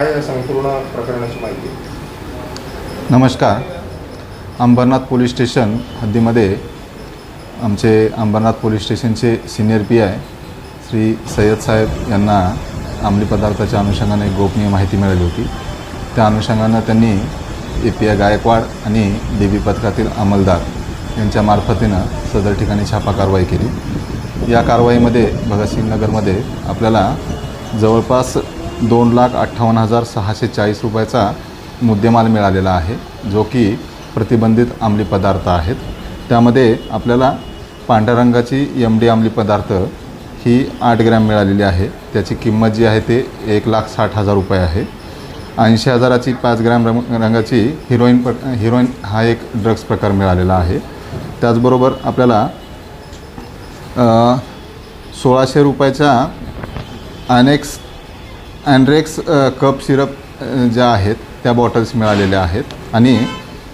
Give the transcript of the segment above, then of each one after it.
काय संपूर्ण प्रकरणाची माहिती? नमस्कार. अंबरनाथ पोलीस स्टेशन हद्दीमध्ये आमचे अंबरनाथ पोलीस स्टेशनचे सिनियर PI श्री सय्यद साहेब यांना अंमली पदार्थाच्या अनुषंगाने एक गोपनीय माहिती मिळाली होती. त्या अनुषंगानं त्यांनी API गायकवाड आणि DB पथकातील अंमलदार यांच्या मार्फतीनं सदर ठिकाणी छापा कारवाई केली. या कारवाईमध्ये भगतसिंग नगरमध्ये आपल्याला जवळपास 2,58,640 रुपयाचा मुद्देमाल मिळालेला आहे, जो की प्रतिबंधित अंमली पदार्थ आहेत. त्यामध्ये आपल्याला पांढऱ्या रंगाची MD अंमली पदार्थ ही 8 ग्रॅम मिळालेली आहे. त्याची किंमत जी आहे ते 1,60,000 रुपये आहे. 80,000ची 5 ग्रॅम रंगाची हिरोईन हा एक ड्रग्स प्रकार मिळालेला आहे. त्याचबरोबर आपल्याला 1,600 रुपयाच्या अँड्रेक्स कप सिरप ज्या आहेत त्या बॉटल्स मिळालेल्या आहेत. आणि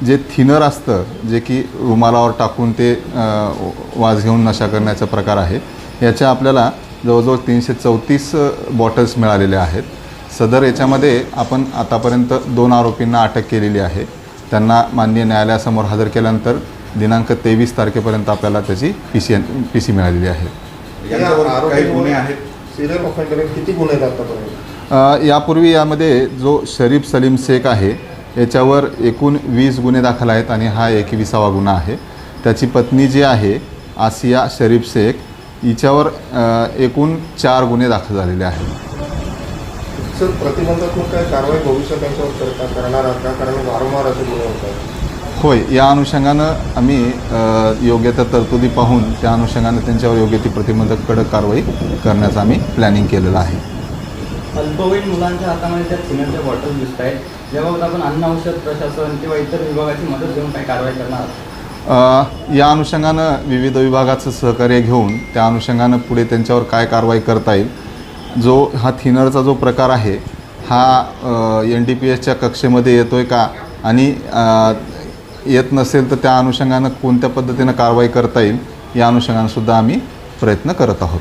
जे थिनर असतं, जे की रुमालावर टाकून ते वास घेऊन नशा करण्याचा प्रकार आहे, याच्या आपल्याला जवळजवळ 334 बॉटल्स मिळालेल्या आहेत. सदर याच्यामध्ये आपण आतापर्यंत 2 आरोपींना अटक केलेली आहे. त्यांना माननीय न्यायालयासमोर हजर केल्यानंतर दिनांक 23 तारखेपर्यंत आपल्याला त्याची PC मिळालेली आहे. काही गुन्हे आहेत? सिरियल ऑफेंडर किती गुन्हे आहेत आतापर्यंत? यापूर्वी यामध्ये जो शरीफ सलीम शेख आहे याच्यावर एकूण 20 गुन्हे दाखल आहेत आणि हा 21वा गुन्हा आहे. त्याची पत्नी जी आहे आसिया शरीफ शेख, हिच्यावर एकूण 4 गुन्हे दाखल झालेले आहेत. सर, प्रतिबंधात्मक काय कारवाई भविष्यात त्यांच्यावर करणार आहात का? कारण वारंवार असे गुन्हे होत आहेत. होय, या अनुषंगानं आम्ही योग्य त्या तरतुदी पाहून त्या अनुषंगानं त्यांच्यावर योग्य ती प्रतिबंधक कडक कारवाई करण्याचं आम्ही प्लॅनिंग केलेलं आहे. अल्पवयीन मुलांच्या हातामध्ये त्या थिनरच्या बॉटल दिसत आहेत. याबाबत आपण अन्न औषध प्रशासन किंवा इतर विभागाची मदत घेऊन काय कारवाई करणार? या अनुषंगानं विविध विभागाचं सहकार्य घेऊन त्या अनुषंगानं पुढे त्यांच्यावर काय कारवाई करता येईल. जो हा थिनरचा जो प्रकार आहे हा NDPSच्या कक्षेमध्ये येतो आहे का, आणि येत नसेल तर त्या अनुषंगानं कोणत्या पद्धतीनं कारवाई करता येईल या अनुषंगानं सुद्धा आम्ही प्रयत्न करत आहोत.